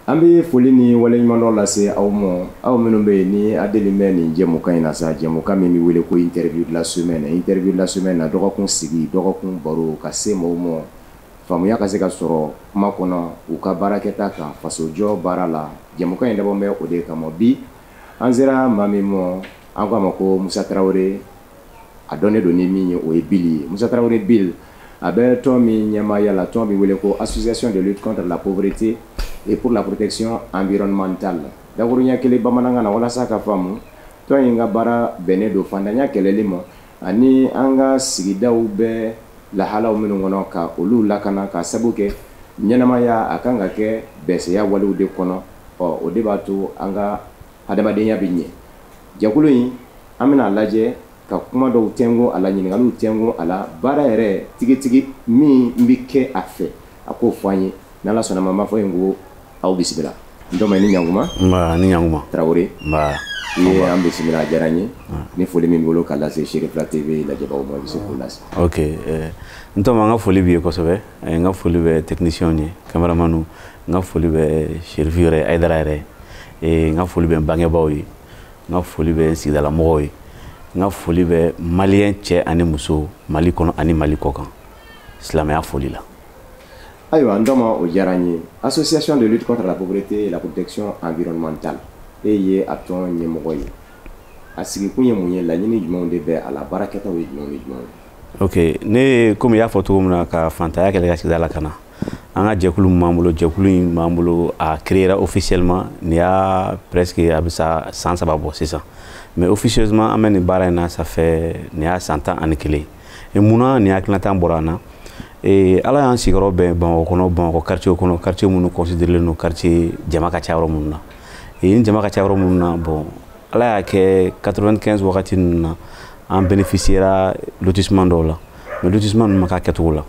An bɛ foli ni waleɲuman dɔ lase aw ma aw minnu bɛ yen ni a deli bɛ nin jɛmukan in na sa jɛmukan min bɛ wele ko interview de la semaine interview de la semaine na dɔgɔkun sigi dɔgɔkun baro ka se maaw ma faamuya ka se ka sɔrɔ kuma kɔnɔ u ka baarakɛta kan fasojɔ baara la jɛmukan in dabɔ bɛ o de kama bi an sera maa min ma an ko a ma ko Musa Tarawele a dɔnnen don ni min ye o ye Bill ye Musa Tarawele Bill a bɛ tɔn min ɲɛmaaya la tɔn min wele ko association de lutte contre la pauvreté et pour la protection environnementale dakuruɲɛ kelen bamanankan na walasa ka faamu tɔn in ka baara bɛnnen don fantanya kɛlɛli ma ani an ka sigidaw bɛɛ lahalaw minnu kɔnɔ ka olu lakana ka sabu kɛ ɲɛnamaya a kan ka kɛ bɛsɛya walew de kɔnɔ o de b'a to an ka hadamadenya bɛ ɲɛ jɛkulu in an bɛna lajɛ ka kuma dɔw tɛngo a la ɲininkaliw tɛngo a la baara yɛrɛ tigitigi min bɛ kɛ a fɛ a k'o fɔ an ye n'Ala sɔnna ma n b'a fɔ yen ko aw bisimila n dɔmɛ ni ɲankuma ni ɲankuma Tarawele ye an bisimila a diyara n ye ni foli min bolo ka lase Sherifla TV lajɛbagaw ma bɛ se k'o lase ok n tɔma n ka foli b'i ye kosɛbɛ n ka foli bɛ technicien ye caméraman n ka foli bɛ Sherifi yɛrɛ Aidara yɛrɛ n ka foli bɛ n bangebaaw ye n ka foli bɛ n sigidala mɔgɔw ye n ka foli bɛ malien cɛ ani muso Mali kɔnɔ ani Mali kɔ kan silamɛya foli la ayiwa n dɔma o diyara n ye association de lutte contre la pauvreté et la protection environnementale e ye a tɔn ɲɛmɔgɔ ye a sigikun ye mun ye laɲini jumɛnw de bɛ a la baarakɛtaw ye jumɛnw ni jumɛnw ye ok ne komi y'a fɔ cogo min na ka fantanya kɛlɛ ka sigida la ka na an ka jɛkulu min b'an bolo jɛkulu in b'an bolo a créera officiellement nin y'a presque a bɛ sa san 3 bɔ sisan mais officieusement an bɛ nin baara in na ça fait nin y'a san 11 et munna nin hakilinata bɔra an na Ala y'an sigiyɔrɔ bɛn Bamakɔ kɔnɔ Bamakɔ quartier kɔnɔ quartier minnu considéré no quartier jama ka ca yɔrɔ minnu na ni jama ka ca yɔrɔ minnu na bon Ala y'a kɛ 95 wagati ninnu na an bénéficiera lotissement dɔw la mais lotissement ninnu ma k'a kɛcogo la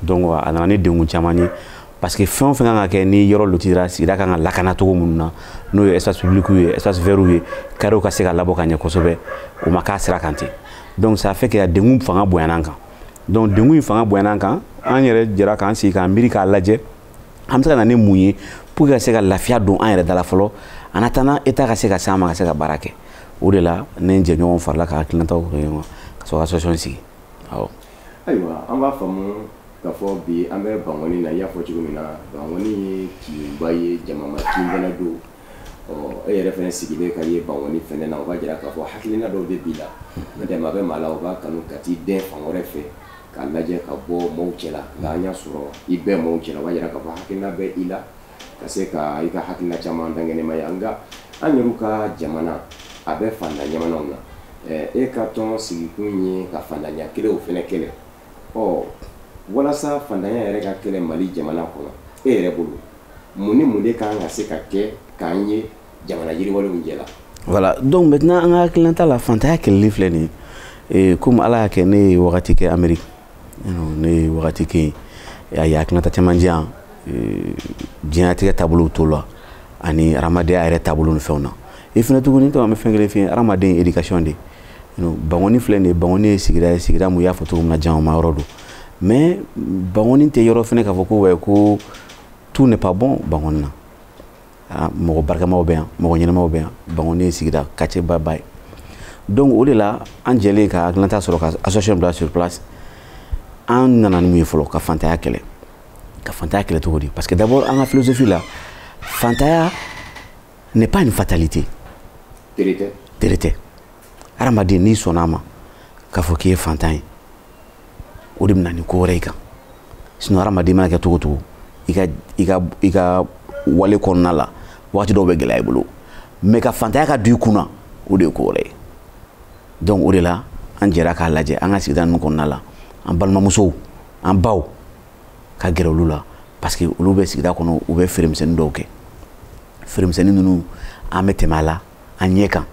donc a nana ni degun caman ye parce que fɛn o fɛn kan ka kɛ ni yɔrɔ lotira sigida kan ka lakana cogo minnu na n'o ye espace public ye espace vert ye carreau ka se ka labɔ ka ɲɛ kosɛbɛ o ma k'a sira kan ten donc ça fait que a degun fanga bonyana an kan donc degun in fanga bonyana an kan an yɛrɛ jɛra k'an sigi k'an miiri k'a lajɛ an bɛ se ka na ni mun ye pour que ka se ka lafiya don an yɛrɛ dala fɔlɔ en attendant état ka se ka s'an ma ka se ka baara kɛ o de la ne n jɛɲɔgɔnw farala ka hakilinataw kɛ ɲɔgɔn ka sɔrɔ ka association sigi awɔ ayiwa an b'a faamu k'a fɔ bi an bɛ Bangoni na i y'a fɔ cogo min na Bangoni ye kinba ye jama ma kin fɛnɛ don e yɛrɛ fɛnɛ sigilen ka ye Bangoni fɛnɛ na o b'a jira k'a fɔ hakilina dɔw de b'i la n'o tɛ maa bɛ maa la o b'a kanu ka t'i dɛn fan wɛrɛ fɛ k'a lajɛ ka bɔ maaw cɛla nka an y'a sɔrɔ i bɛɛ maaw cɛla o b'a jira k'a fɔ hakilina bɛ i la ka se ka i ka hakilina caman dankɛnɛmaya nka an yɛrɛw ka jamana a bɛ fanda ɲamanaw na e ka tɔn sigikun ye ka fandanya kɛlɛw fɛnɛ kɛlɛ walasa fandanya yɛrɛ ka kɛlɛ Mali jamana kɔnɔ e yɛrɛ bolo mun ni mun de kan ka se ka kɛ k'an ye jamana yiriwalenw jɛla voilà donc maintenant an ka hakilinata la fantanya kɛlɛli filɛ nin ye comme Ala y'a kɛ ne ye wagati kɛ Amérique ne ye wagati kɛ a ye hakilinata caman di yan diɲɛlatigɛ taabolow t'o la ani adamadenya yɛrɛ taabolo ni fɛnw na fɛnɛ tuguni an bɛ fɛn kelen f'i ye adamaden ye éducation de Bangoni filɛ nin ye Bangoni ye sigida mun y'a fɔ cogo min na jama ma yɔrɔ don mais Bangoni tɛ yɔrɔ fɛnɛ k'a fɔ ko tout n'est pas bon Bangoni na mɔgɔ barikamaw bɛ yan mɔgɔ ɲɛnamaw bɛ yan Bangoni ye sigida quartier ba ye donc o de la an jɛlen ka hakilinata sɔrɔ ka association bila sur place an nana ni mun ye fɔlɔ ka fantanya kɛlɛ cogo di parce que d'abord an ka philosophie la fantanya n'est pas une fatalité tere tɛ hadamaden n'i sɔnna a ma k'a fɔ k'i ye fantan ye o de bɛna ni ko wɛrɛ i kan sinon hadamaden mana kɛ cogo cogo i ka wale kɔnɔna la waati dɔw bɛ gɛlɛya i bolo mais ka fantanya ka don i kunna o de ye ko wɛrɛ ye donc o de la an jɛra k'a lajɛ an ka sigida ninnu kɔnɔna la an balimamusow an baw ka gɛrɛ olu la parce que olu bɛ sigida kɔnɔ u bɛ feeremisɛnnin dɔw kɛ feeremisɛnnin ninnu an bɛ tɛmɛ a la an ɲɛ kan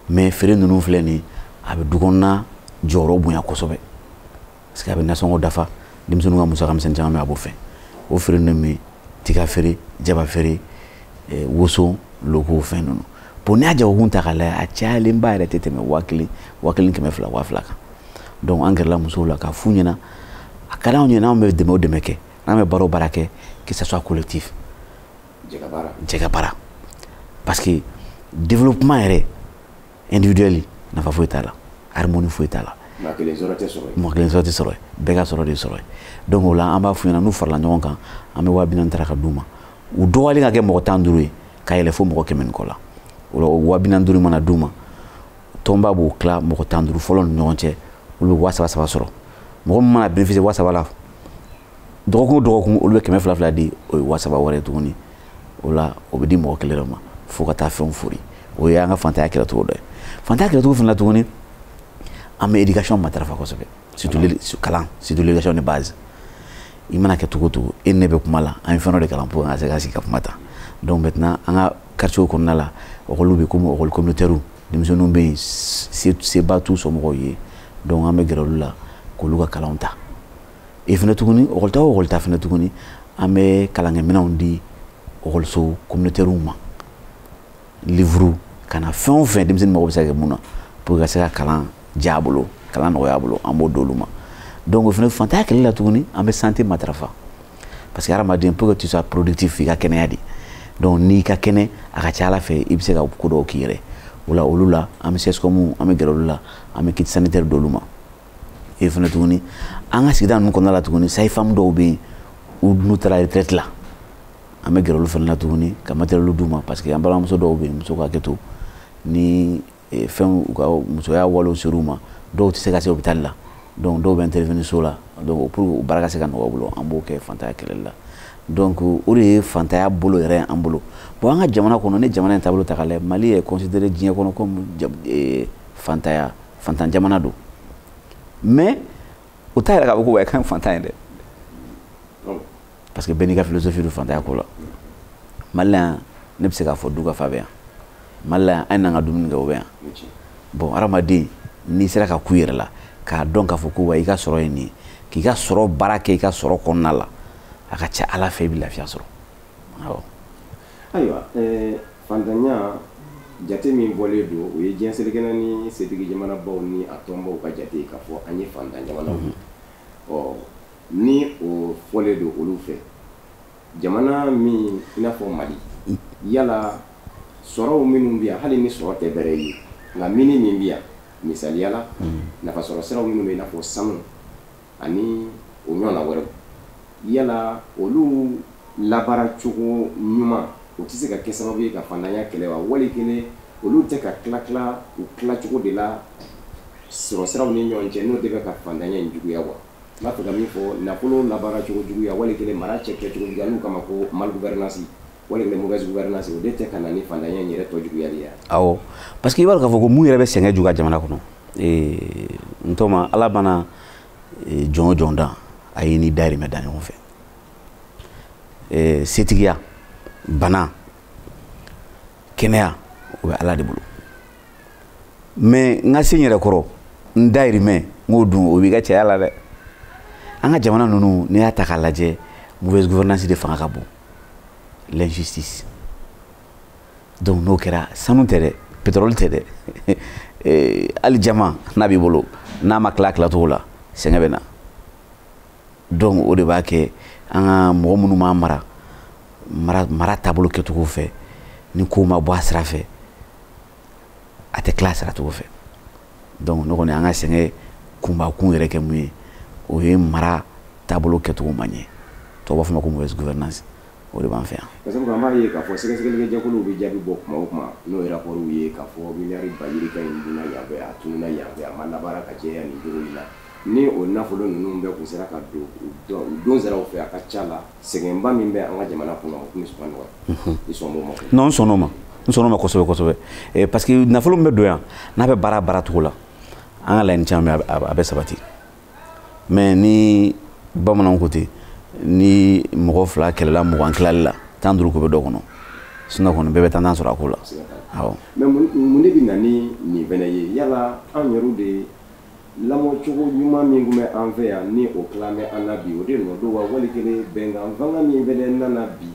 mais feere ninnu filɛ nin a bɛ du kɔnɔna jɔyɔrɔ bonya kosɛbɛ parce que a bɛ nasɔngɔ dafa denmisɛnninw ka musaka misɛnnin caman bɛ a b'o fɛ o feere ninnu bɛ tiga feere jaba feere woso loko fɛn ninnu bon n'i y'a jagokun ta k'a lajɛ a cayalenba yɛrɛ tɛ tɛmɛ 1000 1200 2000 kan donc an gɛrɛla musow la k'a f'u ɲɛna a ka d'anw ye n'anw bɛ dɛmɛ o dɛmɛ kɛ n'an bɛ baara o baara kɛ que ça soit collectif jɛka parce que développement yɛrɛ individuel nafa foyi t'a la harmonie foyi t'a la mɔgɔ kelen sɔrɔ tɛ sɔrɔ bɛɛ ka sɔrɔ de sɔrɔ donc o la an b'a f'u ɲɛna n'u farala ɲɔgɔn kan an bɛ 40,000 ta ka d'u ma u dɔgɔyalen ka kɛ mɔgɔ 15 ye ka yɛlɛ fo mɔgɔ 100 kɔ la o la o 50,000 mana d'u ma tɔnba b'o tila mɔgɔ 15 fɔlɔ ni ɲɔgɔn cɛ olu bɛ 7,000 sɔrɔ mɔgɔ min mana bénéficier 7,000 la dɔgɔkun o dɔgɔkun olu bɛ 200,000 di o ye 7,000 wɛrɛ tuguni o la o bɛ di mɔgɔ kelen dɔ ma fo ka taa fɛnw fori o ye an ka fantanya kɛlɛcogo dɔ ye fantanya kɛlɛcogo fana la tuguni an bɛ éducation matarafa kosɛbɛ surtout l'éducation de base i mana kɛ cogo o cogo e ne bɛ kuma la an ye fɛn dɔ de kalan pour que an ka se ka sigi ka kuma ta donc maintenant an ka quartier kɔnɔna la ɔkɔliw bɛ komi ɔkɔli communautaire denmisɛnninw bɛ yen seba t'u somɔgɔw ye donc an bɛ gɛrɛ olu la k'olu ka kalanw ta et fana tuguni ɔkɔlita o ɔkɔlita fana tuguni an bɛ kalankɛminɛnw di ɔkɔliso communautaire ma livre kana fɛn o fɛn denmisɛnnin mago bɛ se ka kɛ mun na pour que ka se ka kalan diya a bolo kalan nɔgɔya a bolo an b'o d'olu ma donc o fana fantanya kɛlɛ la tuguni an bɛ santé matarafa parce que hadamaden pour que tu sois productif i ka kɛnɛya de donc n'i ka kɛnɛ a ka ca ala fɛ i bɛ se ka ko dɔw k'i yɛrɛ o la olu la an bɛ CSCOM an bɛ gɛrɛ olu la an bɛ kit sanitaire d'olu ma et fana tuguni an ka sigida ninnu kɔnɔna la tuguni sages-femmes dɔw bɛ yen n'u taara retraite la an bɛ gɛrɛ olu fana la tuguni ka matériel d'u ma parce que an balimamuso dɔw bɛ yen muso ka hakɛ to ni fɛn u ka musoya walew ser'u ma dɔw tɛ se ka se hôpital la donc dɔw bɛ intervenir so la donc pour que baara ka se ka nɔgɔya u bolo an b'o kɛ fantanya kɛlɛli la donc o de ye fantanya bolo yɛrɛ an bolo bon an ka jamana kɔnɔ ni jamana in taabolo ta k'a lajɛ Mali est considéré diɲɛ kɔnɔ comme fantan jamana don mais o t'a yɛrɛ k'a fɔ ko wa i ka ɲi fantan ye dɛ parce que bɛɛ n'i ka philosophie don fantanya ko la Mali la yan ne bɛ se k'a fɔ du ka fa bɛ yan Mali la yan an n'an ka dumuni kɛ o bɛ yan bon hadamaden n'i sera ka ku i yɛrɛ la k'a dɔn k'a fɔ ko wa i ka sɔrɔ ye nin ye k'i ka sɔrɔ baara kɛ i ka sɔrɔ kɔnɔna la a ka ca ala fɛ i bɛ lafiya sɔrɔ awɔ ayiwa fantanya jate min bɔlen don o ye diɲɛ selikɛnɛ ni setigi jamanabaw ni a tɔnbaw ka jate k'a fɔ an ye fantan jamanaw ɔ ni o fɔlen don olu fɛ jamana min i n'a fɔ Mali yala sɔrɔw minnu bɛ yan hali ni sɔrɔ tɛ bɛrɛ ye nka mini min bɛ yan misaliyala nafasɔrɔ siraw minnu bɛ i n'a fɔ sanu ani o ɲɔgɔnna wɛrɛw yala olu labaara cogo ɲuman o tɛ se ka kɛ sababu ye ka fantanya kɛlɛ wa wali kelen olu tɛ ka tila u tilacogo de la sɔrɔ siraw ni ɲɔgɔn cɛ n'o de bɛ ka fantanya in juguya wa n b'a fɛ ka min fɔ nafolo labaara cogo juguya wali kelen mara cɛ kɛcogo juguya n'u kama ko mal gouvernance wali kelen mauvaise gouvernance o de tɛ ka na ni fantanya in yɛrɛ tɔ juguyali ye awɔ parce que i b'a dɔn k'a fɔ ko mun yɛrɛ bɛ sɛgɛn juguya jamana kɔnɔ n tɔma ala mana jɔn o jɔn dan a ye ni dayirimɛ da ɲɔgɔn fɛ setigiya bana kɛnɛya o bɛ ala de bolo mais n ka se n yɛrɛ kɔrɔ n dayirimɛ n k'o dun o b'i ka cɛya la dɛ an ka jamana ninnu n'i y'a ta k'a lajɛ mauvaise gouvernance de fanga ka bon l'injustice donc n'o kɛra sanu tɛ dɛ pétrole tɛ dɛ hali jama n'a b'i bolo n'a ma tila tilacogo la sɛgɛn bɛ na donc o de b'a kɛ an ka mɔgɔ minnu b'an mara taabolo kɛcogo fɛ ni ko ma bɔ a sira fɛ a tɛ tila a siracogo fɛ donc ne kɔni an ka sɛgɛn kunbakun yɛrɛ kɛ mun ye o ye mara taabolo kɛcogo man ɲɛ tubabu b'a fɔ ma ko mauvaise gouvernance o de b'an fɛ yan. parce que an b'a ye k'a fɔ sɛgɛsɛgɛlikɛjɛkuluw bɛ jaabi bɔ kuma o kuma n'o ye rapportw ye k'a fɔ miliyari bayirika in dunna yan fɛ a tununa yan fɛ a ma labaara ka caya nin cogo in na ni o nafolo ninnu bɛɛ kun sera ka don siraw fɛ a ka ca la sɛgɛnba min bɛ an ka jamana kɔnɔ o tun bɛ sɔn ka nɔgɔya i sɔn b'o ma. non n sɔnn'o ma kosɛbɛ kosɛbɛ parce que nafolo min bɛ don yan n'a bɛ baara cogo la an ka laɲini caman a bɛ sabati mais ni bamananw ko ten ni mɔgɔ fila kɛlɛla mugan tilali la 15 ko bɛ dɔ kɔnɔ sinon kɔni bɛɛ bɛ tan sɔrɔ a ko la awɔ. mais mun de bɛ na ni nin fɛnɛ ye yala an yɛrɛw de lamɔcogo ɲuman min tun bɛ an fɛ yan ni o tilan bɛ an na bi o de nɔ don wa wali kelen bɛnkan fanga min fɛnɛ nana bi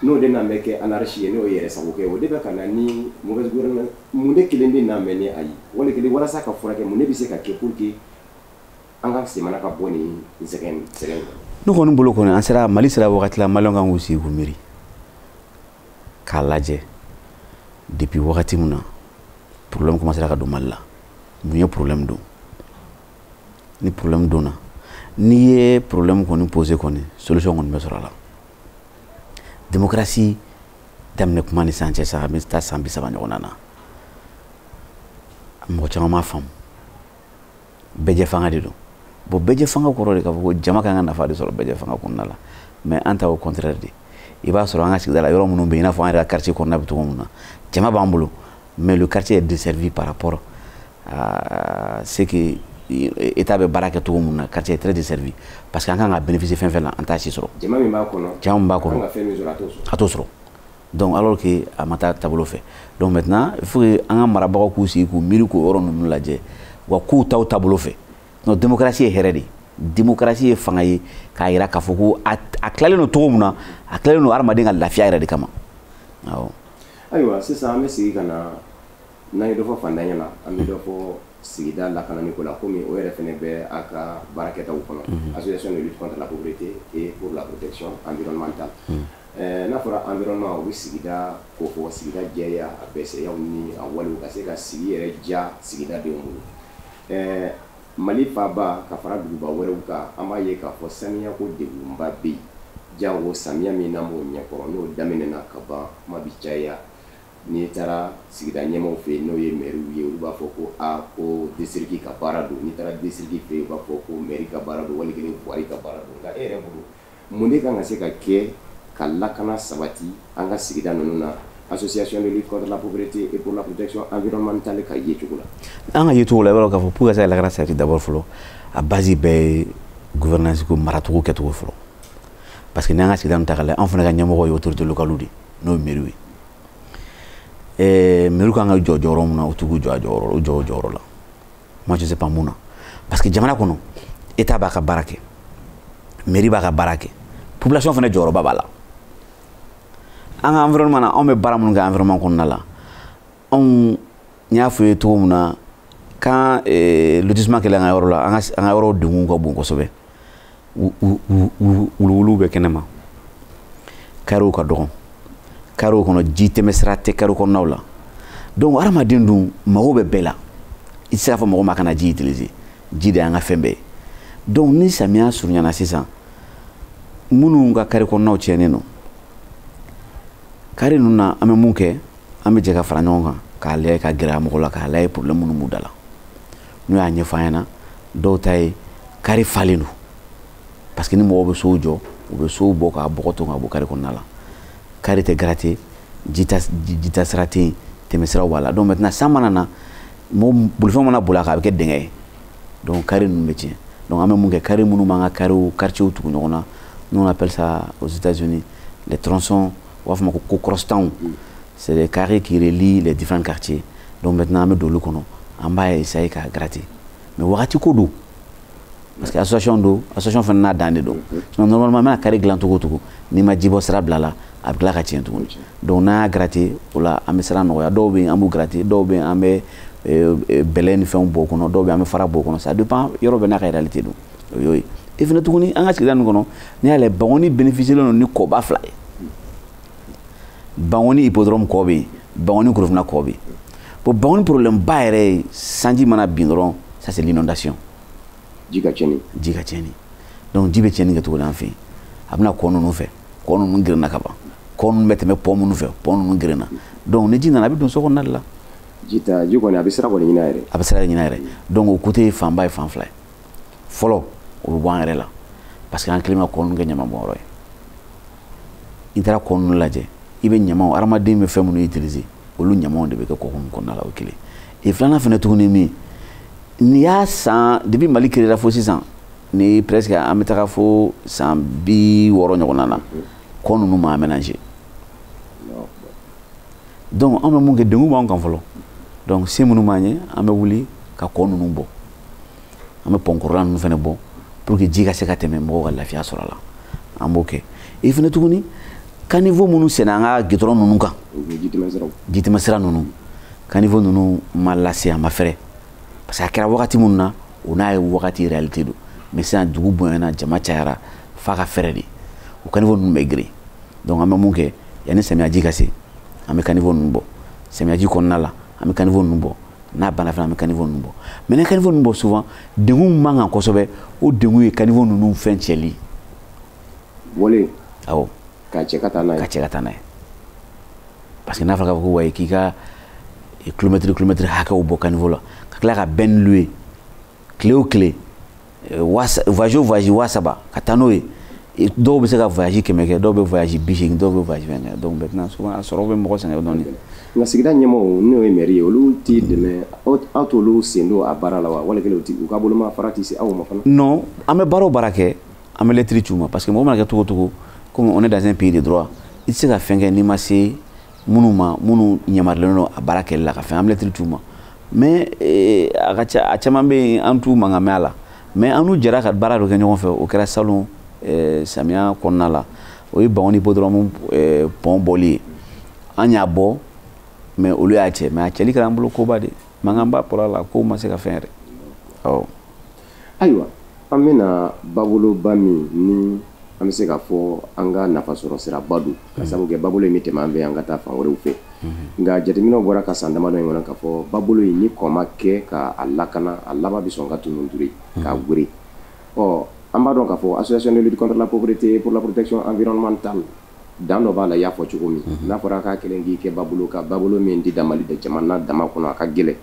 n'o de na bɛ kɛ anarchie ye n'o ye yɛrɛ sago kɛ o de bɛ ka na ni mauvaise gouvernance mun de kelen bɛ na mɛ ni a ye wali kelen walasa ka furakɛ mun de bɛ se ka kɛ pour que an ka semana ka bɔ nin sɛgɛn ne kɔni bolo kɔni an sera Mali sera wagati la maliyɛnw kan k'u sigi k'u miiri k'a lajɛ depuis wagati min na problème commencera ka don Mali la mun ye problème don ni problème donna n'i ye problème kɔni posé kɔni solution kɔni bɛ sɔrɔ a la démocratie daminɛ kuma ni sisan cɛ sa a bɛ taa san 30 ɲɔgɔnna na mɔgɔ caman m'a faamu bɛɛ fanga de don bon bɛɛ fanga kɔrɔ de k'a fɔ ko jama kan ka nafa de sɔrɔ bɛɛ fanga kɔnɔna la mais an ta au contraire de i b'a sɔrɔ an ka sigida la yɔrɔ minnu bɛ yen i n'a fɔ an yɛrɛ ka quartier kɔnɔna bɛ cogo min na jama b'an bolo mais le quartier est desservi par rapport à ce que état bɛ baara kɛ cogo min na quartier est très desservi parce que an kan ka bénéficier fɛn fɛn la an t'a si sɔrɔ jama min b'a kɔnɔ jama min b'a kɔnɔ an ka fɛn min sɔrɔ a t'o sɔrɔ donc alors que a ma taa taabolo fɛ donc maintenant il faut que an ka marabagaw k'u sigi k'u miiri k'o yɔrɔ ninnu lajɛ wa k'u taw taabolo fɛ donc démocratie ye hɛrɛ de ye démocratie ye fanga ye k'a yira k'a fɔ ko a tilalen don cogo min na a tilalen don hadamaden ka lafiya yɛrɛ de kama awɔ ayiwa sisan an bɛ sigi ka na n'an ye dɔ fɔ fantanya la an bɛ dɔ fɔ sigida lakanani ko la komi o yɛrɛ fɛnɛ bɛ a ka baarakɛtaw kɔnɔ association de lutte contre la pauvreté et pour la protection environnementale n'a fɔra environnement o bɛ sigida ko fɔ sigida jɛya a bɛsɛyaw ni a walew ka se ka sigi yɛrɛ diya sigidadenw bolo Mali faaba ka fara duguba wɛrɛw kan an b'a ye k'a fɔ saniya ko degunba bɛ yen jango samiya min n'an b'o ɲɛkɔrɔ n'o daminɛna ka ban kuma bi caya n'i taara sigida ɲɛmaaw fɛ yen n'o ye maires ye olu b'a fɔ ko ko district ka baara don n'i taara district fɛ yen u b'a fɔ ko mairie ka baara don wali kelen voirie ka baara don nka e yɛrɛ bolo mun de kan ka se ka kɛ ka lakana sabati an ka sigida ninnu na association de lutte contre la pauvreté et pour la protection environnementale ka ye cogo la an ka ye cogo la i b'a dɔn k'a fɔ pour que ça lakana sabati d'abord fɔlɔ a base bɛɛ ye gouvernance ko maracogo kɛcogo fɔlɔ parce que n'an ka sigida ninnu ta k'a lajɛ an fana ka ɲɛmɔgɔ ye autorité locale de n'o ye mairie ye mairie kan ka jɔ jɔyɔrɔ min na o t'u jɔ a jɔyɔrɔ o jɔ o jɔyɔrɔ la moi je sais pas mun na parce que jamana kɔnɔ état b'a ka baara kɛ mairie b'a ka baara kɛ population fana jɔyɔrɔba b'a la an ka environnement na anw bɛ baara minnu kɛ environnement kɔnɔna la anw n y'a fɔ ye cogo min na quand lotissement kɛla an ka yɔrɔ la an ka yɔrɔ degun ka bon kosɛbɛ wuluwuluw bɛ kɛnɛma carreaux ka dɔgɔ carreaux kɔnɔ ji tɛmɛsira tɛ carreaux kɔnɔnaw la donc hadamaden dun mago bɛ bɛɛ la i tɛ se k'a fɔ mɔgɔ ma kana ji utiliser ji de y'an ka fɛn bɛɛ ye donc ni samiya surunyana sisan minnu ka carré kɔnɔnaw tiɲɛnen don carré ninnu na an bɛ mun kɛ an bɛ jɛ ka fara ɲɔgɔn kan k'a lajɛ ka gɛrɛ mɔgɔw la k'a lajɛ problème minnu b'u da la n'u y'a ɲɛfɔ an ɲɛna dɔw ta ye carré falen don parce que ni mɔgɔw bɛ sow jɔ u bɛ sow bɔ k'a bɔgɔ ton ka bɔ carré kɔnɔna la carré tɛ gratter ji ta sira tɛ yen tɛmɛsiraw b'a la donc maintenant san mana na bolifɛn mana boli a kan a bɛ kɛ dingɛ ye donc carré ninnu bɛ tiɲɛ donc an bɛ mun kɛ carré minnu b'an ka carréw quartiers tugu ɲɔgɔn na nous on appelle ça aux États-Unis les tronçons on va faire ko crosstown c'est des carrés qui relient les différents quartiers donc maintenant an bɛ don olu kɔnɔ an b'a essayer ka gratter mais wagati ko don parce que association fana n'a dan de don sinon normalement mana carré dilan cogo o cogo n'i ma jibɔ sira bila la a bɛ tila ka tiɲɛ tuguni donc n'an y'a gratter o la an bɛ sira nɔgɔya dɔw bɛ yen an b'u gratter dɔw bɛ yen an bɛ bɛlɛ ni fɛnw bɔ o kɔnɔ dɔw bɛ yen an bɛ fara bɔ o kɔnɔ ça dépend yɔrɔ bɛɛ n'a ka réalité don o y'o ye et fana tuguni an ka sigida ninnu kɔnɔ n'i y'a lajɛ Bangoni bénéficier len don ni kɔba 2 ye Bangoni hippodrome kɔ bɛ yen Bangoni Korofina kɔ bɛ yen bon Bangoni problème ba yɛrɛ ye sanji mana bin dɔrɔn ça c'est l'inondation ji ka tiɲɛni donc ji bɛ tiɲɛni kɛ cogo la an fɛ yen a bɛna kɔ ninnu fɛ kɔ ninnu girinna ka ban kɔ ninnu bɛ tɛmɛ pont minnu fɛ pont ninnu girinna donc ni ji nana a bɛ don so kɔnɔna de la ji kɔni a bɛ sira kɔni ɲinɛ yɛrɛ a bɛ sira ɲinɛ yɛrɛ donc o côté fanba ye fan 2 ye fɔlɔ o bɛ bɔ an yɛrɛ la parce que an kɛlen bɛ kɔ ninnu kɛ ɲaman bɔnyɔrɔ ye i taara kɔ ninnu lajɛ i bɛ ɲamanw hadamaden bɛ fɛn minnu utiliser olu ɲamanw de bɛ kɛ kɔ ninnu kɔnɔna la o kelen et filanan fana tuguni min n'i y'a san depuis Mali créera fo sisan ni presque an bɛ taga fo san 60 ɲɔgɔnna na kɔ ninnu ma aménager donc an bɛ mun kɛ degun b'an kan fɔlɔ donc se minnu b'an ye an bɛ wuli ka kɔ ninnu bɔ an bɛ pont kɔrɔla ninnu fana bɔ pour que ji ka se ka tɛmɛ mɔgɔw ka lafiya sɔrɔ a la an b'o kɛ et fana tuguni caniveau minnu senna an ka goudron ninnu kan ji tɛmɛsira ninnu caniveau ninnu ma lase a ma fɛrɛ parce que a kɛra wagati minnu na o n'a ye wagati réalité don mais sisan dugu bonyana jama cayara f'a ka fɛrɛ de o caniveau ninnu bɛ girin donc an bɛ mun kɛ yanni samiyaji ka se an bɛ caniveau ninnu bɔ samiyaji kɔnɔna la an bɛ caniveau ninnu bɔ n'a banna fana an bɛ caniveau ninnu bɔ mais ni caniveau ninnu bɔ souvent dengun man kan kosɛbɛ o dengun ye caniveau ninnu fɛn cɛli wale awɔ ka cɛ ka taa n'a ye ka cɛ ka taa n'a ye parce que n'a fɔra k'a fɔ ko wayi k'i ka kilomètre hakɛw bɔ caniveau la ka tila ka bɛn louer tile o tile voyage o voyage 3000 ka taa n'o ye dɔw bɛ se ka voyage 100 kɛ dɔw bɛ voyage 80 dɔw bɛ voyage 20 kɛ donc maintenant souvent a sɔrɔ bɛ mɔgɔ sɛgɛn dɔɔni nka sigida ɲɛmɔgɔw n'o ye maire ye olu t'i dɛmɛ aw t'olu sen don a baara la wa wali kelen u ka boloma fara tɛ se aw ma fana non an bɛ baara o baara kɛ an bɛ lettre c'u ma parce que mɔgɔ mana kɛ cogo o cogo comme on est dans un pays de droit i tɛ se ka fɛn kɛ n'i ma se minnu ma minnu yamarilen don a baara kɛli la ka fɛn an bɛ lettre c'u ma mais a ka ca a caman bɛ yen an t'u mankan mɛn a la mais an n'u jɛra ka baara dɔ kɛ ɲɔgɔn fɛ o kɛra salon samiya kɔnɔna la o ye Bankɔni hippodrome pont bɔli ye an y'a bɔ mais olu y'a cɛ mais a cɛli kɛra an bolo koba de mankan ba bɔra a la kow ma se ka fɛn yɛrɛ awɔ ayiwa an bɛna baboloba min ni an bɛ se ka fɔ an ka nafasɔrɔ siraba don ka sababu kɛ babolo in bɛ tɛmɛ an bɛ an ka taa fan wɛrɛw fɛ nka jateminɛw bɔra ka san damadɔ in kɔnɔ k'a fɔ babolo in ni kɔ ma kɛ k'a lakana a laban bɛ sɔn ka tunun turu k'a were an b'a dɔn k'a fɔ association de lutte contre la pauvreté pour la protection environnementale dan dɔ b'a la i y'a fɔ cogo min n'a fɔra k'a kelen k'i kɛ babolo ka babolo min tɛ dan Mali jamana dama kɔnɔ a ka gɛlɛn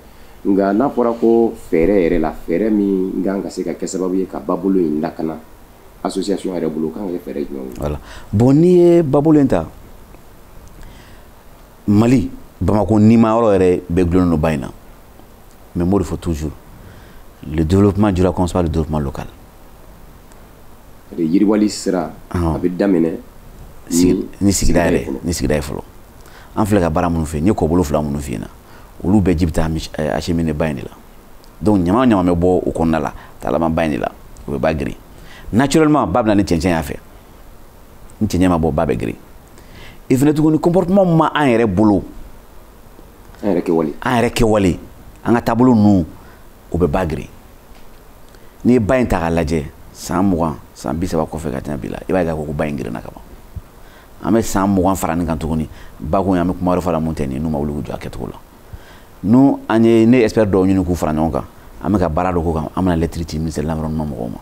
nka n'a fɔra ko fɛɛrɛ yɛrɛ la fɛɛrɛ min kan ka se ka kɛ sababu ye ka babolo in lakana association yɛrɛ bolo kan ka kɛ fɛɛrɛ jumɛn ye voilà bon n'i ye babolo in ta Mali Bamako nima yɔrɔ yɛrɛ bɛɛ gulonnen don ba in na mais m'o de fɔ toujours le développement durable commence par le développement local yiriwali sira a bɛ daminɛ ni sigida yɛrɛ ni sigida ye fɔlɔ an filɛ ka baara minnu fɛ n ye kɔbolo 2 minnu f'i ɲɛna olu bɛɛ ji bɛ taa acheminer ba in de la donc ɲama o ɲama bɛ bɔ o kɔnɔna la taa laban ba in de la o bɛ ba giri naturellement ba bɛ na ni cɛncɛn y'a fɛ ni cɛncɛn ma bɔ ba bɛ giri et fɛnɛ tuguni comportement ma an yɛrɛ bolo an yɛrɛ kɛwale an ka taabolo ninnu o bɛ ba giri n'i ye ba in ta k'a lajɛ san 20 san 30 kɔfɛ ka tɛmɛ bi la i b'a ye k'a fɔ ko ba in girinna ka ban an bɛ san 20 fara nin kan tuguni ba ko an bɛ kuma wɛrɛ fɔ la mun tɛ nin n'u ma wuli k'u jɔ a kɛcogo la n'u an ye ne expert dɔw ɲini k'u fara ɲɔgɔn kan an bɛ ka baara dɔ k'o kan an bɛna lettre ci ministère de l'environnement mɔgɔw ma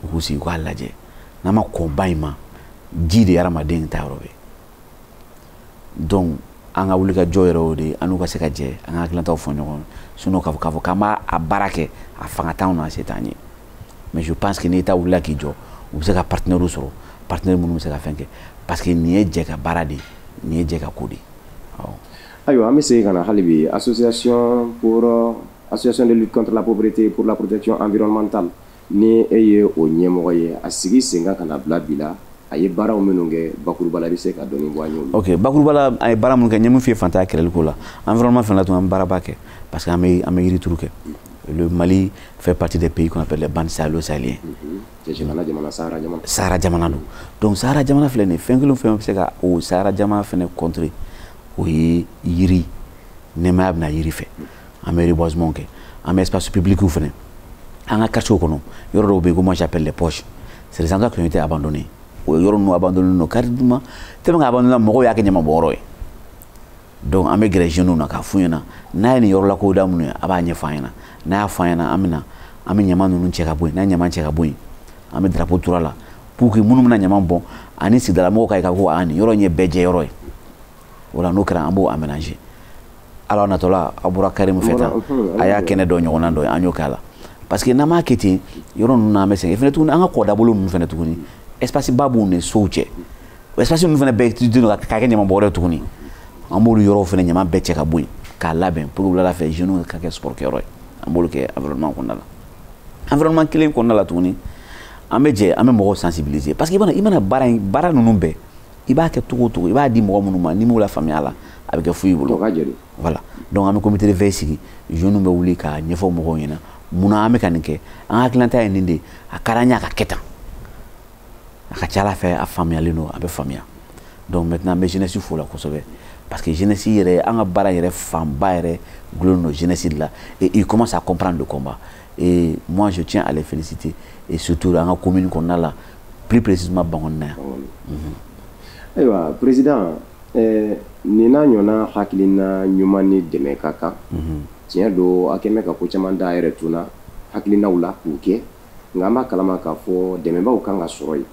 u k'u sigi u k'a lajɛ n'an ma kɔn ba in ma ji de ye hadamaden ta yɔrɔ bɛ donc an ka wuli ka jɔ yɛrɛ o de an n'u ka se ka jɛ an ka hakilinataw fɔ ɲɔgɔn sinon k'a fɔ k'an b'a baara kɛ a fanga t'anw na se t'an ye mais je pense que n'i ta wulila k'i jɔ u bɛ se ka partenaire sɔrɔ partenaire minnu bɛ se ka fɛn kɛ parce que nin ye jɛ ka baara de nin ye jɛ ka ko de ayiwa an bɛ segin ka na hali bi association de lutte contre la pauvreté pour la protection environnementale ni e ye o ɲɛmɔgɔ ye a sigi sen kan ka na bila bi la a ye baaraw minnu kɛ bakuruba la i bɛ se ka dɔɔni bɔ an ye ok bakuruba la a ye baara minnu kɛ ɲɛ min f'i ye fantanya kɛlɛliko la environnement fɛnɛ la tun an bɛ baaraba kɛ parce que an bɛ yirituru kɛ le Mali fait partie des pays qu'on appelle les bandes sahélo-sahéliens. Sahara jamana don. Donc Sahara jamana filɛ nin fɛn kelen fɛn bɛ se ka o Sahara jamana fɛnɛ contrer o ye yiri nɛmaya bɛ na yiri fɛ an bɛ reboisement kɛ an bɛ espace public fɛnɛ an ka quartier kɔnɔ yɔrɔ dɔw bɛ yen ko moi j'appelle les poches c'est des endroits qui ont été abandonnés o yɔrɔ ninnu abandonné non carrément tellement que abandonné mɔgɔw y'a kɛ ɲamabɔyɔrɔ ye donc an bɛ gɛrɛ jeunes na k'a f'u ɲɛna n'a ye nin yɔrɔ la ko da minnu ye a b'a ɲɛfɔ an ɲɛna n'a y'a fɔ an ɲɛna an bɛ ɲama ninnu cɛ ka bɔ yen n'a ye ɲama cɛ ka bɔ yen an bɛ drapeau tura la pour que minnu bɛna ɲama bɔn ani sigidala mɔgɔw ka ye k'a fɔ ko nin yɔrɔ in ye bɛɛ jɛ yɔrɔ ye o la n'o kɛra an b'o aménager alors natɔla a bɔra carré min fɛ tan a y'a kɛnɛ dɔ ɲɔgɔnna dɔ ye an y'o k'a la parce que n'an m'a kɛ ten yɔrɔ ninnu na an bɛ sɛgɛn fɛnɛ tuguni an ka kɔdabolo ninnu fɛnɛ tuguni espace ba b'u ni sow cɛ o espace ninnu fɛnɛ bɛɛ utilisé ka kɛ ɲama bɔyɔrɔ ye tuguni an b'olu yɔrɔw fɛnɛ ɲama bɛɛ cɛ ka bɔ yen k'a labɛn pour que wulada fɛ jeunes ka kɛ sport kɛyɔrɔ ye an b'olu kɛ environnement kɔnɔna la environnement kelen kɔnɔna la tuguni an bɛ jɛ an bɛ mɔgɔw sensibiliser parce que i mana baara ninnu bɛɛ i b'a kɛ cogo o cogo i b'a di mɔgɔ minnu ma n'i m'u la faamuya a la a bɛ kɛ fu y'i bolo voilà donc an bɛ comité de veille sigi jeunes bɛ wuli k'a ɲɛfɔ mɔgɔw ɲɛna munna an bɛ ka nin kɛ an hakilina ye nin de a ka d'an ye a ka kɛ tan a ka ca ala fɛ a faamuyalen don a bɛ faamuya donc maintenant an bɛ jeunesse fo la kosɛbɛ parce que jeunesse yɛrɛ an ka baara yɛrɛ fanba yɛrɛ gulonnen don jeunesse de la et ils commencent à comprendre le combat et moi je tiens à les féliciter et surtout an ka commune kɔnɔna la plus précisément Bankɔni na yan. Ayiwa président nin n'a ɲɔgɔnna hakilina ɲuman ni dɛmɛ ka kan tiɲɛ don a kɛn bɛ ka ko caman da yɛrɛ tuna hakilinaw la k'u kɛ nka an b'a kalama k'a fɔ dɛmɛbaaw kan ka sɔrɔ yen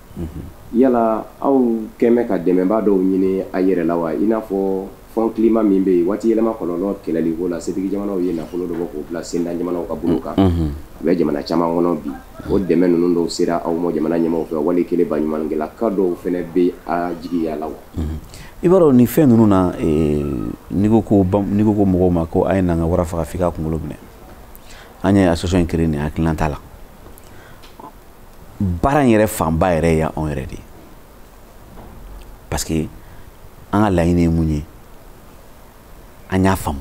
yala aw kɛn bɛ ka dɛmɛbaa dɔw ɲini a yɛrɛ la wa i n'a fɔ fɔn climat min bɛ yen waati yɛlɛma kɔlɔlɔ kɛlɛli ko la setigi jamanaw ye nafolo dɔ bɔ k'o bila sendan jamanaw ka bolo kan a bɛ jamana caman kɔnɔ bi o dɛmɛ ninnu dɔw sera aw ma jamana ɲɛmaaw fɛ wali kelen ba ɲumankɛla ka dɔw fana bɛ a jigiya la wa i b'a dɔn nin fɛn ninnu na n'i ko ko mɔgɔw ma ko a ye n'an ka wara faga f'i ka kunkolo minɛ an ye association in créé nin hakilina t'a la baara in yɛrɛ fanba yɛrɛ ye anw yɛrɛ de ye parce que an ka laɲini ye mun ye an y'a faamu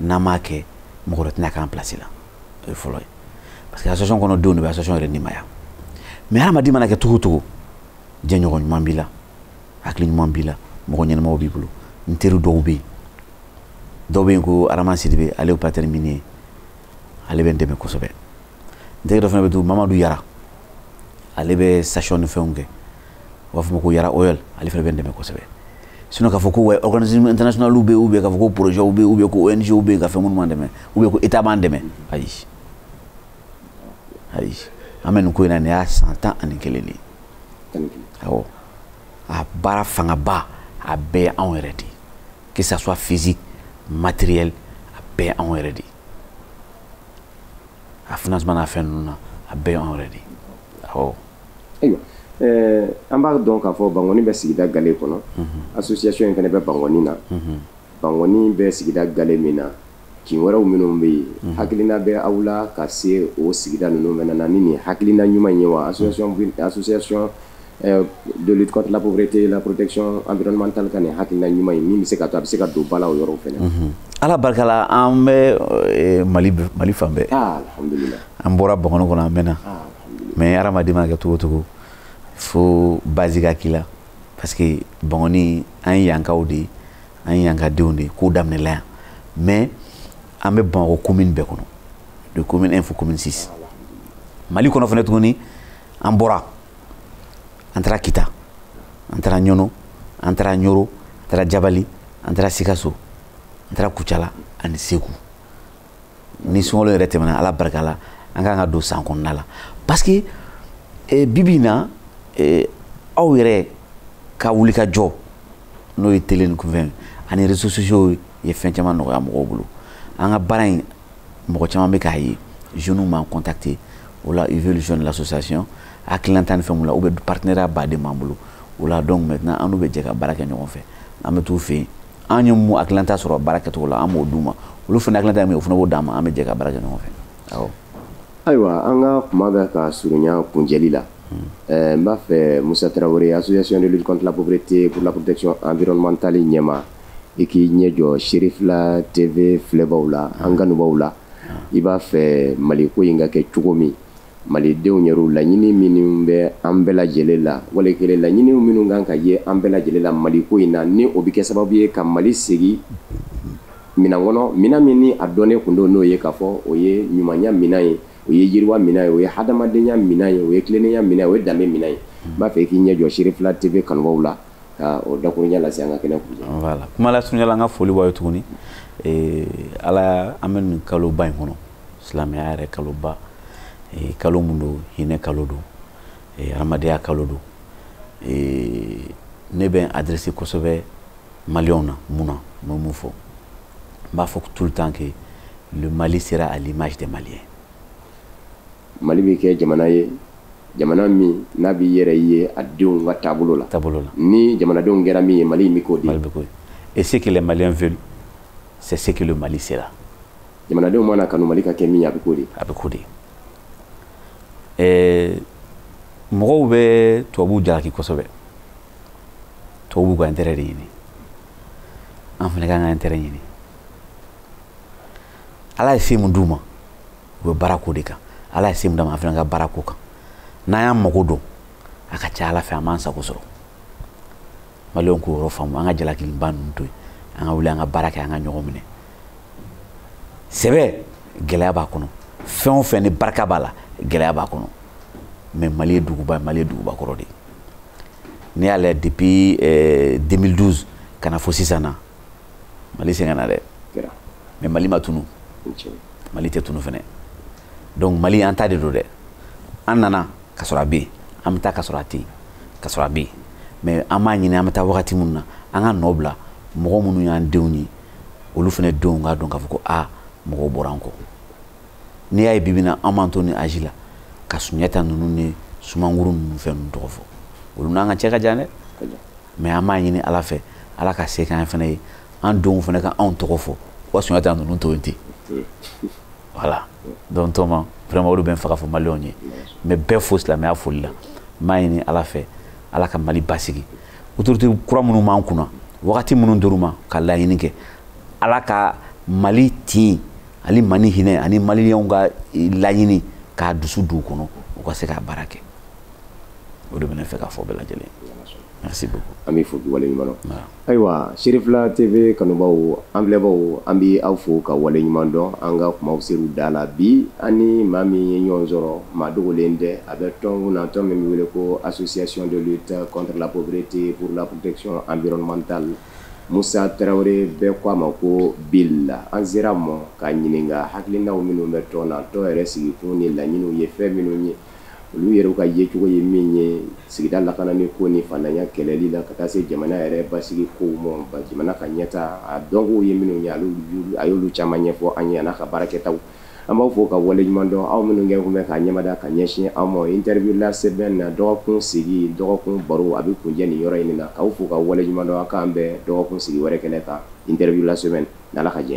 n'an m'a kɛ mɔgɔ wɛrɛ tɛna k'an place la o ye fɔlɔ ye parce que association kɔnɔ denw de bɛ association yɛrɛ nimaya mais hadamaden mana kɛ cogo o cogo jɛɲɔgɔn ɲuman b'i la hakili ɲuman b'i la mɔgɔ ɲɛnamaw b'i bolo n teri dɔw bɛ yen ko Arama Sidibe ale ye opérateur minier ye ale bɛ n dɛmɛ kosɛbɛ n terikɛ dɔ fana bɛ to Mamadu Yara ale bɛ station ni fɛnw kɛ u b'a fɔ ma ko Yara Oil ale fana bɛ n dɛmɛ kosɛbɛ sinon k'a fɔ ko organisme international bɛ yen ou bien k'a fɔ ko projet bɛ yen ou bien ko ONG bɛ yen ka fɛn minnu m'an dɛmɛ ou bien ko état b'an dɛmɛ ayi an bɛ nin ko in na nin y'a san 11 de ye awɔ a baara fangaba a bɛɛ ye anw yɛrɛ de ye que ça soit physique matériel a bɛɛ ye anw yɛrɛ de ye a financement n'a fɛn ninnu na a bɛɛ ye anw yɛrɛ de ye awɔ ayiwa an b'a dɔn k'a fɔ Bangoni bɛ sigida Gale kɔnɔ association in fana bɛ Bangoni na Bangoni bɛ sigida Gale min na kin wɛrɛw minnu bɛ yen hakilina bɛ aw la ka se o sigida ninnu fana na ni nin hakilina ɲuman ye wa association de lutte contre la pauvreté et la protection environnementale ka nin hakilina ɲuman ye min bɛ se ka to a bɛ se ka don ba la o yɔrɔw fana ala barika la an bɛ Mali fan bɛɛ alhamdulillah an bɔra Bangoni kɔnɔ an mɛnna mais hadamaden mana kɛ cogo o cogo fo base ka k'i la parce que Bangoni an ye yankaw de ye an ye yankadenw de ye k'o daminɛla yan mais an bɛ Bamakɔ commune bɛɛ kɔnɔ de commune 1 fo commune 6 Mali kɔnɔ fana tuguni an bɔra an taara Kita an taara Ɲɔnɔ an taara Ɲoro an taara Jabali an taara Sikaso an taara Kucala ani Segu ni sunkalo yɛrɛ tɛmɛna ala barika la an kan ka don san kɔnɔna la parce que bibi in na aw yɛrɛ ka wuli ka jɔ n'o ye télé ni fɛn ani réseaux sociaux ye fɛn caman nɔgɔya mɔgɔw bolo an ka baara in mɔgɔ caman bɛ k'a ye jeunes m'an contacté o la ils veulent joindre l'association hakilina ta ni fɛn mun la ou bien partenariat baden b'an bolo o la donc maintenant an n'u bɛ jɛ ka baara kɛ ɲɔgɔn fɛ an bɛ t'u fɛ yen an ye mun hakilina ta sɔrɔ baara kɛcogo la an b'o d'u ma olu fana hakilina ta min o fana b'o d'an ma an bɛ jɛ ka baara kɛ ɲɔgɔn fɛ awɔ ayiwa an ka kuma bɛ ka surunya kuncɛli la n b'a fɛ Musa Tarawele association de lutte contre la pauvreté pour la protection environnementale ɲɛma i k'i ɲɛ jɔ Sherifla TV filɛbaw la an kanubaw la i b'a fɛ Mali ko in ka kɛ cogo min malidenw yɛrɛ laɲini minnu bɛ an bɛɛ lajɛlen la wali kelen laɲini minnu kan ka ye an bɛɛ lajɛlen la Mali ko in na ni o bɛ kɛ sababu ye ka Mali segin minan kɔnɔ minan min ni a dɔnnen kun don n'o ye k'a fɔ o ye ɲumanya minan ye o ye yiriwa minan ye o ye hadamadenya minan ye o ye tilennenya minan ye o ye danbe minan ye n b'a fɛ i k'i ɲɛ jɔ Sherifla TV kanubaw la ka o dakuruɲa lase an ka kɛnɛ kuncɛ voilà kuma lasurunya la an ka foli b'aw ye tuguni ala an bɛ nin kaloba in kɔnɔ silamɛya yɛrɛ kaloba kalo mun don hinɛ kalo don hadamadenya kalo don ne bɛ n adressé kosɛbɛ maliyɛnw na mun na n bɛ mun fɔ n b'a fɔ tout le temps que le Mali sera à l'image des Maliens Mali bɛ kɛ jamana ye jamana min n'a b'i yɛrɛ ye a denw ka taabolo la ni jamanadenw kɛra min ye Mali in bɛ k'o de ye et ce que les Maliens veulent c'est ce que le Mali sera jamanadenw mana kanu Mali ka kɛ min ye a bɛ k'o de ye a bɛ k'o de ye mɔgɔw bɛ tubabuw jalaki kosɛbɛ tubabuw ka intérêt de ɲini an fana kan ka intérêt ɲini ala ye se mun d'u ma u bɛ baara k'o de kan ala ye se mun d'an ma an fana ka baara k'o kan n'an y'an mago dɔn a ka ca ala fɛ an b'an sago sɔrɔ maliyɛnw k'o yɔrɔ faamu an ka jalakiba ninnu to yen an ka wuli an ka baara kɛ an ka ɲɔgɔn minɛ sɛbɛ gɛlɛya b'a kɔnɔ fɛn o fɛn ni barika b'a la gɛlɛya b'a kɔnɔ mais Mali ye duguba ye Mali ye duguba kɔrɔ de ye n'i y'a lajɛ depuis 2012 kana fo sisan na Mali sɛgɛnna dɛ mais Mali ma tunu Mali tɛ tunu fɛnɛ donc Mali an ta de do dɛ an nana ka sɔrɔ a bɛ yen an bɛ taa ka sɔrɔ a tɛ yen ka sɔrɔ a bɛ yen mais an b'a ɲini an bɛ taa wagati minnu na an ka nɔ bila mɔgɔ minnu y'an denw ye olu fɛnɛ denw k'a dɔn k'a fɔ ko mɔgɔw bɔra an kɔ n'i y'a ye bibi in na an m'an to ni âge la ka Sunjata ninnu ni Sumanguru ninnu fɛn ninnu tɔgɔ fɔ olu n'an ka cɛ ka jan dɛ mais an b'a ɲini Ala fɛ Ala ka se k'an fɛnɛ ye an denw fɛnɛ ka anw tɔgɔ fɔ wa Sunjata ninnu to yen ten voilà donc Thomas vraiment olu bɛ n fɛ ka fɔ maliyɛnw ye mais bɛɛ fo silamɛya foli la n b'a ɲini Ala fɛ Ala ka Mali basigi autorité kura minnu b'an kunna wagati minnu dir'u ma ka laɲini kɛ Ala ka Mali tin ani Mali hinɛ ani maliyɛnw ka laɲini k'a dusu d'u kɔnɔ u ka se k'a baara kɛ o de bɛ ne fɛ k'a fɔ bɛɛ lajɛlen merci beaucoup an b'i fo k'i waleɲuman dɔn ayiwa Serifila TV kanubaw an filɛbaw an bɛ aw fo ka waleɲuman dɔn an ka kumaw ser'u da la bi ani maa min ye ɲɔgɔn sɔrɔ maa dogolen tɛ a bɛ tɔn kunna tɔn min bɛ wele ko association de lutte contre la pauvreté pour la protection environnementale Musa Tarawele bɛɛ ko a ma ko Bill an sera mɔ ka ɲininka hakilinaw minnu bɛ tɔn na tɔn yɛrɛ sigikun ni laɲiniw ye fɛn minnu ye olu yɛrɛ ka yecogo ye min ye sigida lakanani ko ni fantanya kɛlɛli la ka taa se jamana yɛrɛ basigi kow ma jamana ka ɲɛta a dɔnkow ye minnu ye a y'olu caman ɲɛfɔ an ye a n'a ka baarakɛtaw an b'aw fo ka waleɲuman dɔn aw minnu kɛ kun bɛ k'a ɲɛmada ka ɲɛsin an ma interview la sɛbɛn na dɔgɔkun sigi dɔgɔkun baro a bɛ kunjɛ nin yɔrɔ in na k'aw fo ka waleɲuman dɔn an k'an bɛn dɔgɔkun sigi wɛrɛ kɛnɛ kan interview la sɛbɛn n'Ala ka jɛ